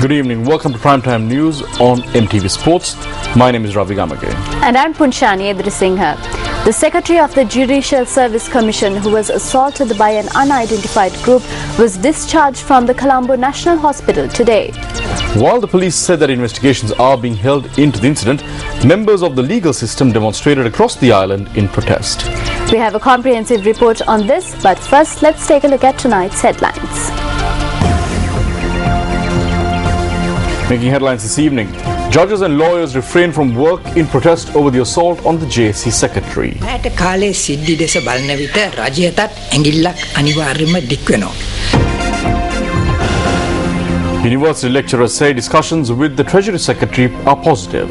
Good evening. Welcome to Primetime News on MTV Sports. My name is Ravi Gamage. And I'm Punchani Edrisingha. The Secretary of the Judicial Service Commission, who was assaulted by an unidentified group, was discharged from the Colombo National Hospital today. While the police said that investigations are being held into the incident, members of the legal system demonstrated across the island in protest. We have a comprehensive report on this, but first let's take a look at tonight's headlines. Making headlines this evening, judges and lawyers refrain from work in protest over the assault on the JSC secretary. මට කාලේ සිද්ධි දෙස බලන විට රජයටත් ඇඟිල්ලක් අනිවාර්යයෙන්ම දික් වෙනවා. University lecturers say discussions with the Treasury Secretary are positive.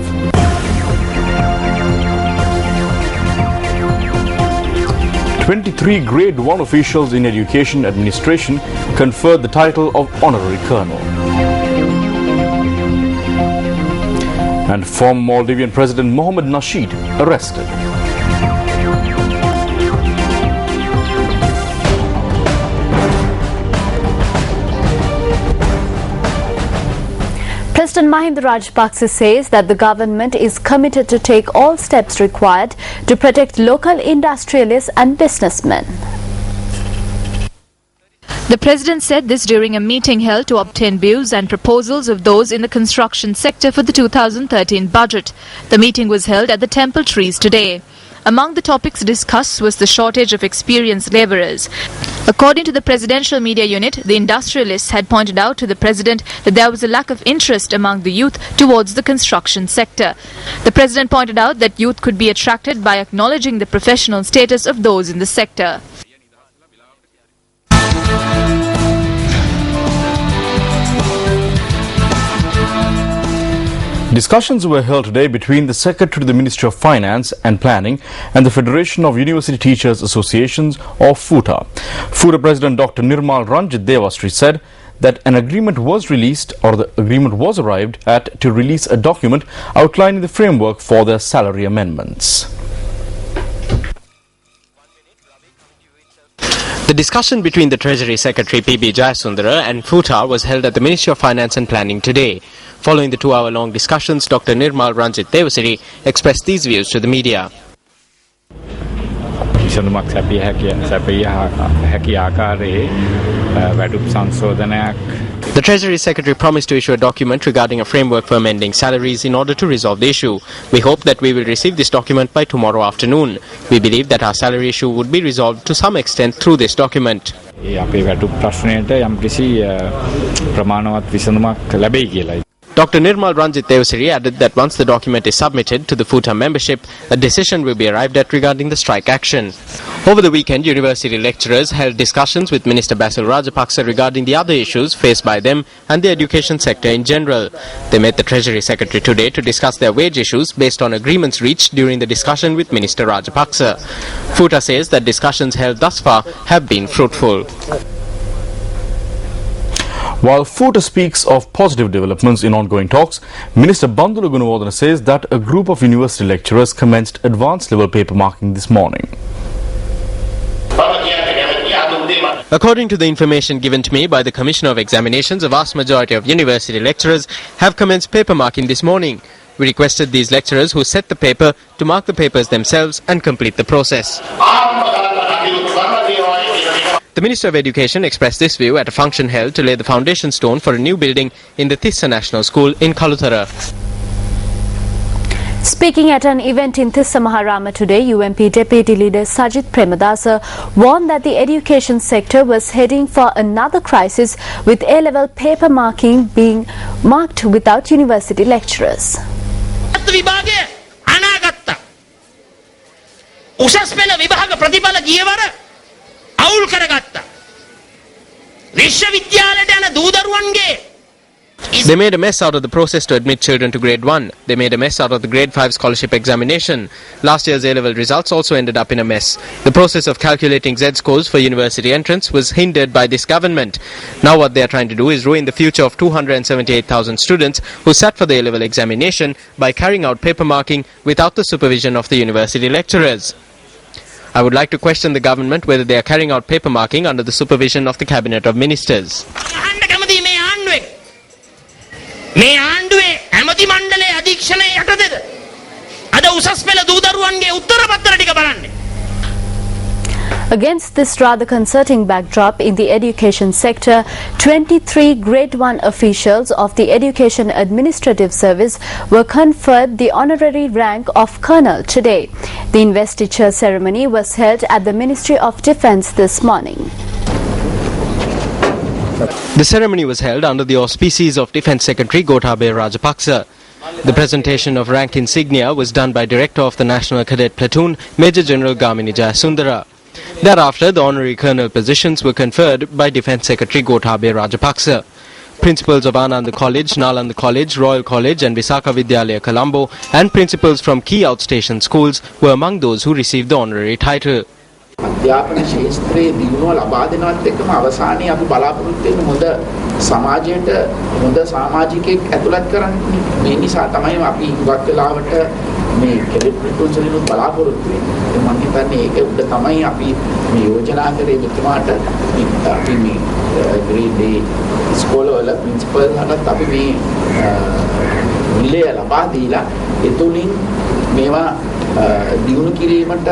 "23 Grade 1 officials in education administration conferred the title of Honorary Colonel." And former Maldivian President Mohamed Nasheed arrested. President Mahinda Rajapaksa says that the government is committed to take all steps required to protect local industrialists and businessmen. The President said this during a meeting held to obtain views and proposals of those in the construction sector for the 2013 budget. The meeting was held at the Temple Trees today. Among the topics discussed was the shortage of experienced labourers. According to the Presidential Media Unit, the industrialists had pointed out to the President that there was a lack of interest among the youth towards the construction sector. The President pointed out that youth could be attracted by acknowledging the professional status of those in the sector. Discussions were held today between the Secretary to the Ministry of Finance and Planning and the Federation of University Teachers Associations, or FUTA. FUTA President Dr. Nirmal Ranjit Devasri said that an agreement was released, or the agreement was arrived at, to release a document outlining the framework for their salary amendments. The discussion between the Treasury Secretary P.B. Jayasundara and FUTA was held at the Ministry of Finance and Planning today. Following the 2-hour-long discussions, Dr. Nirmal Ranjit Devasri expressed these views to the media. The Treasury Secretary promised to issue a document regarding a framework for amending salaries in order to resolve the issue. We hope that we will receive this document by tomorrow afternoon. We believe that our salary issue would be resolved to some extent through this document. Dr. Nirmal Ranjit Devasri added that once the document is submitted to the FUTA membership, a decision will be arrived at regarding the strike action. Over the weekend, university lecturers held discussions with Minister Basil Rajapaksa regarding the other issues faced by them and the education sector in general. They met the Treasury Secretary today to discuss their wage issues based on agreements reached during the discussion with Minister Rajapaksa. FUTA says that discussions held thus far have been fruitful. While FUTA speaks of positive developments in ongoing talks, Minister Bandula Gunawardena says that a group of university lecturers commenced advanced level paper marking this morning. According to the information given to me by the Commissioner of Examinations, a vast majority of university lecturers have commenced paper marking this morning. We requested these lecturers who set the paper to mark the papers themselves and complete the process. The Minister of Education expressed this view at a function held to lay the foundation stone for a new building in the Tissa National School in Kalutara. Speaking at an event in Tissa Maharama today, UMP Deputy Leader Sajith Premadasa warned that the education sector was heading for another crisis, with A-level paper marking being marked without university lecturers. උසස් පෙළ විභාග ප්‍රතිඵල ගියවර අවුල් කරගත්තා. විශ්වවිද්‍යාලයට යන දූ දරුවන්ගේ They made a mess out of the process to admit children to grade 1. They made a mess out of the grade 5 scholarship examination. Last year's A-level results also ended up in a mess. The process of calculating Z-scores for university entrance was hindered by this government. Now what they are trying to do is ruin the future of 278,000 students who sat for the A-level examination by carrying out paper marking without the supervision of the university lecturers. I would like to question the government whether they are carrying out paper marking under the supervision of the Cabinet of Ministers. මේ ආණ්ඩුවේ ඇමති මණ්ඩලයේ අධීක්ෂණය යටතේද අද උසස් පෙළ දූ දරුවන්ගේ උත්තර පත්‍ර ටික බලන්නේ. Against this rather concerning backdrop in the education sector, 23 Grade 1 officials of the Education Administrative Service were conferred the honorary rank of Colonel today. The investiture ceremony was held at the Ministry of Defence this morning. The ceremony was held under the auspices of Defence Secretary Gotabaya Rajapaksa. The presentation of rank insignia was done by Director of the National Cadet Platoon, Major General Gamini Jayasundara. Thereafter, the honorary colonel positions were conferred by Defence Secretary Gotabaya Rajapaksa. Principals of Ananda College, Nalanda College, Royal College and Visakha Vidyalaya Colombo and principals from key outstation schools were among those who received the honorary title. අධ්‍යාපන ශාස්ත්‍රයේ දියුණුව ලබා දෙනවත් එක්කම අවසානයේ අපි බලාපොරොත්තු වෙන හොඳ සමාජයට හොඳ සමාජිකයෙක් ඇතුළත් කරන්නේ. මේ නිසා තමයි අපි ඉවත් වෙලාවට මේ කෙඩට් ප්ලටූන් වලින් බලාපොරොත්තු වෙන්නේ. මම හිතන්නේ ඒක උඩ තමයි අපි මේ යෝජනා කරේ මෙතුමාට අපි මේ ග්‍රේඩ් A ඉස්කෝලවල ප්‍රින්සිපල්ලාට අපි මේ විලය ලබා දීලා ඒ තුලින් මේවා දියුණු කිරීමට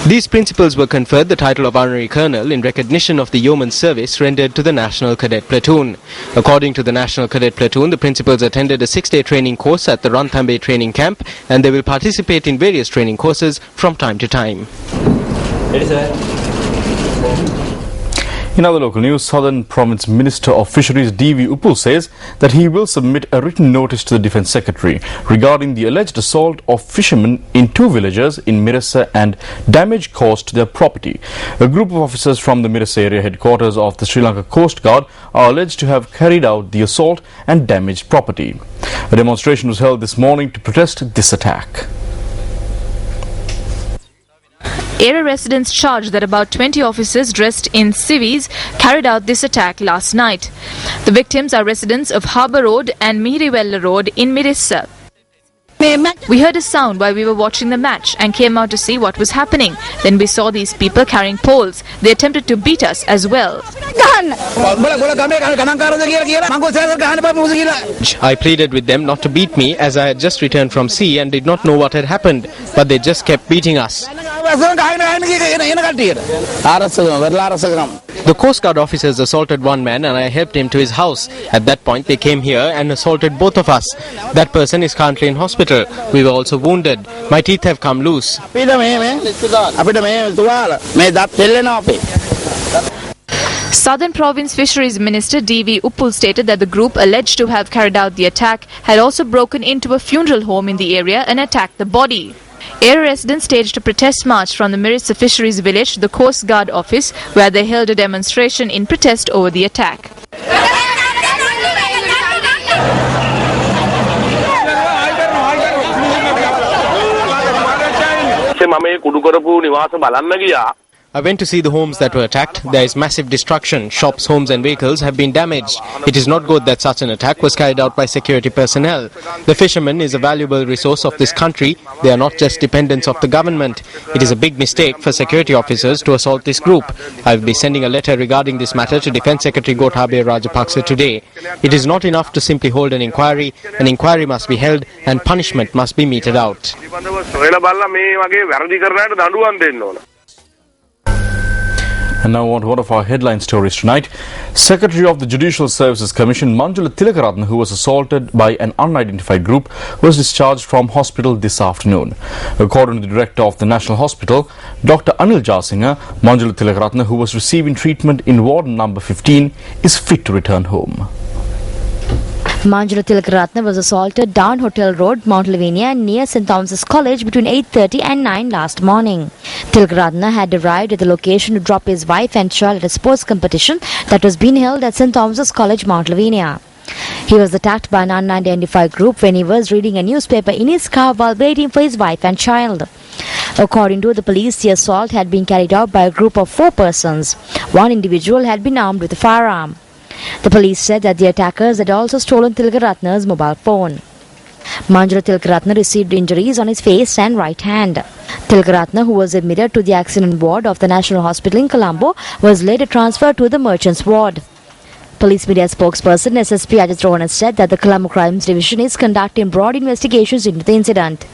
These principals were conferred the title of honorary colonel in recognition of the yeoman service rendered to the National Cadet Platoon. According to the National Cadet Platoon, the principals attended a 6-day training course at the Ranthambore training camp and they will participate in various training courses from time to time. In other local news, Southern Province Minister of Fisheries D.V. Uppal says that he will submit a written notice to the Defence Secretary regarding the alleged assault of fishermen in 2 villages in Mirassa and damage caused to their property. A group of officers from the Mirassa area headquarters of the Sri Lanka Coast Guard are alleged to have carried out the assault and damaged property. A demonstration was held this morning to protest this attack. Area residents charged that about 20 officers dressed in civvies carried out this attack last night. The victims are residents of Harbour Road and Mihiriwella Road in Mirissa. We heard a sound while we were watching the match and came out to see what was happening. Then we saw these people carrying poles. They attempted to beat us as well. I pleaded with them not to beat me as I had just returned from sea and did not know what had happened, but they just kept beating us. The Coast Guard officers assaulted one man and I helped him to his house. At that point they came here and assaulted both of us. That person is currently in hospital. We were also wounded. My teeth have come loose. Southern Province Fisheries Minister D.V. Uppal stated that the group alleged to have carried out the attack had also broken into a funeral home in the area and attacked the body. Area residents staged a protest march from the Mirissa Fisheries village to the Coast Guard office where they held a demonstration in protest over the attack. I went to see the homes that were attacked. There is massive destruction. Shops, homes and vehicles have been damaged. It is not good that such an attack was carried out by security personnel. The fishermen is a valuable resource of this country. They are not just dependents of the government. It is a big mistake for security officers to assault this group. I will be sending a letter regarding this matter to Defence Secretary Gotabaya Rajapaksa today. It is not enough to simply hold an inquiry. An inquiry must be held and punishment must be meted out. And now on to one of our headline stories tonight. Secretary of the Judicial Services Commission Manjula Tilakaratne, who was assaulted by an unidentified group, was discharged from hospital this afternoon. According to the director of the National Hospital, Dr. Anil Jasinga, Manjula Tilakaratne, who was receiving treatment in ward number 15, is fit to return home. Manjula Tilakaratne was assaulted down Hotel Road, Mount Lavinia near St. Thomas's College between 8:30 and 9 last morning. Tilakaratne had arrived at the location to drop his wife and child at a sports competition that was being held at St. Thomas's College, Mount Lavinia. He was attacked by an unidentified group when he was reading a newspaper in his car while waiting for his wife and child. According to the police, the assault had been carried out by a group of 4 persons. One individual had been armed with a firearm. The police said that the attackers had also stolen Tilakaratne's mobile phone. Manjula Tilakaratne received injuries on his face and right hand. Tilakaratne, who was admitted to the accident ward of the National Hospital in Colombo, was later transferred to the Merchants Ward. Police media spokesperson SSP Ajit Rohan said that the Colombo Crimes Division is conducting broad investigations into the incident.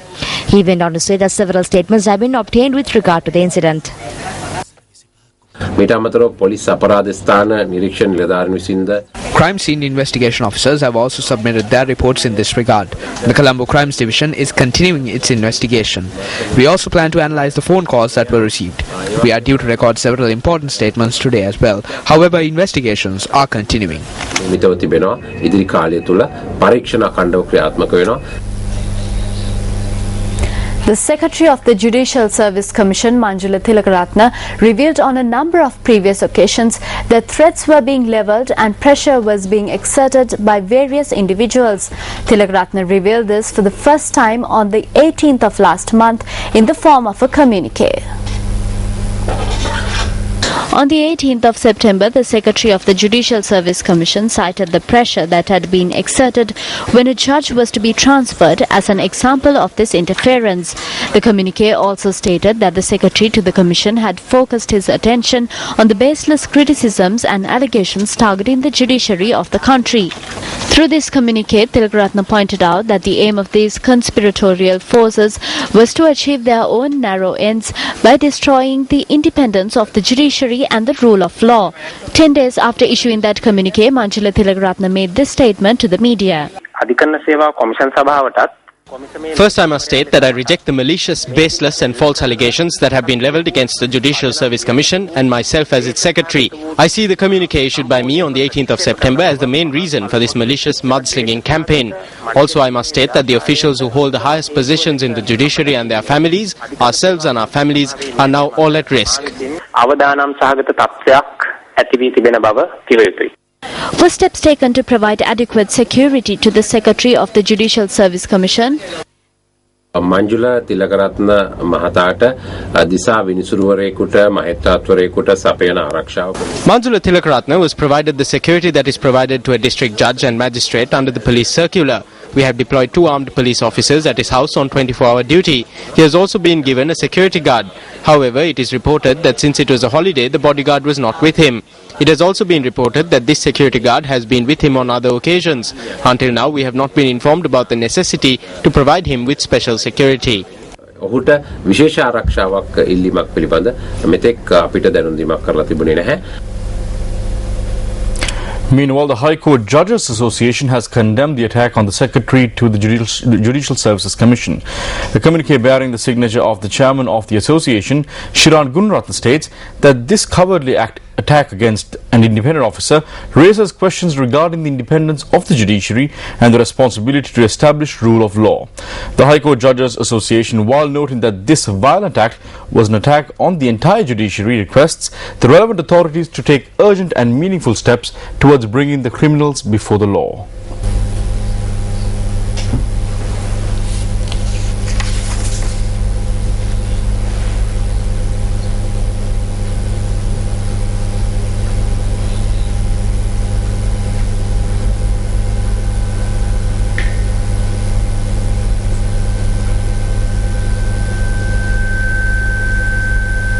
He went on to say that several statements have been obtained with regard to the incident. Crime scene investigation officers have also submitted their reports in this regard. The Colombo Crimes Division is continuing its investigation. We also plan to analyze the phone calls that were received. We are due to record several important statements today as well. However, investigations are continuing. The Secretary of the Judicial Service Commission, Manjula Tilakaratne, revealed on a number of previous occasions that threats were being levelled and pressure was being exerted by various individuals. Tilakaratne revealed this for the first time on the 18th of last month in the form of a communique. On the 18th of September, the Secretary of the Judicial Service Commission cited the pressure that had been exerted when a judge was to be transferred as an example of this interference. The communique also stated that the Secretary to the Commission had focused his attention on the baseless criticisms and allegations targeting the judiciary of the country. Through this communique, Tilakaratne pointed out that the aim of these conspiratorial forces was to achieve their own narrow ends by destroying the independence of the judiciary and the rule of law. 10 days after issuing that communique, Manjula Tilakaratne made this statement to the media. First, I must state that I reject the malicious, baseless and false allegations that have been levelled against the Judicial Service Commission and myself as its secretary. I see the communique issued by me on the 18th of September as the main reason for this malicious mudslinging campaign. Also, I must state that the officials who hold the highest positions in the judiciary and their families, ourselves and our families, are now all at risk. Were steps taken to provide adequate security to the Secretary of the Judicial Service Commission? Manjula Tilakaratne Mahatata Disa Vinisuruvarekuta Mahetatvarekuta Sapena Arakshav. Manjula Tilakaratne was provided the security that is provided to a district judge and magistrate under the police circular. We have deployed 2 armed police officers at his house on 24-hour duty. He has also been given a security guard. However, it is reported that since it was a holiday, the bodyguard was not with him. It has also been reported that this security guard has been with him on other occasions. Until now, we have not been informed about the necessity to provide him with special security. ඔහුට විශේෂ ආරක්ෂාවක් ඉල්ලීමක් පිළිබඳ මෙතෙක් අපිට දැනුම් දීමක් කරලා තිබුණේ නැහැ. Meanwhile, the High Court Judges Association has condemned the attack on the Secretary to the Judicial Services Commission. The communique bearing the signature of the chairman of the association, Shiran Gunratne, states that this cowardly attack against an independent officer raises questions regarding the independence of the judiciary and the responsibility to establish rule of law. The High Court Judges Association, while noting that this violent act was an attack on the entire judiciary, requests the relevant authorities to take urgent and meaningful steps towards bringing the criminals before the law.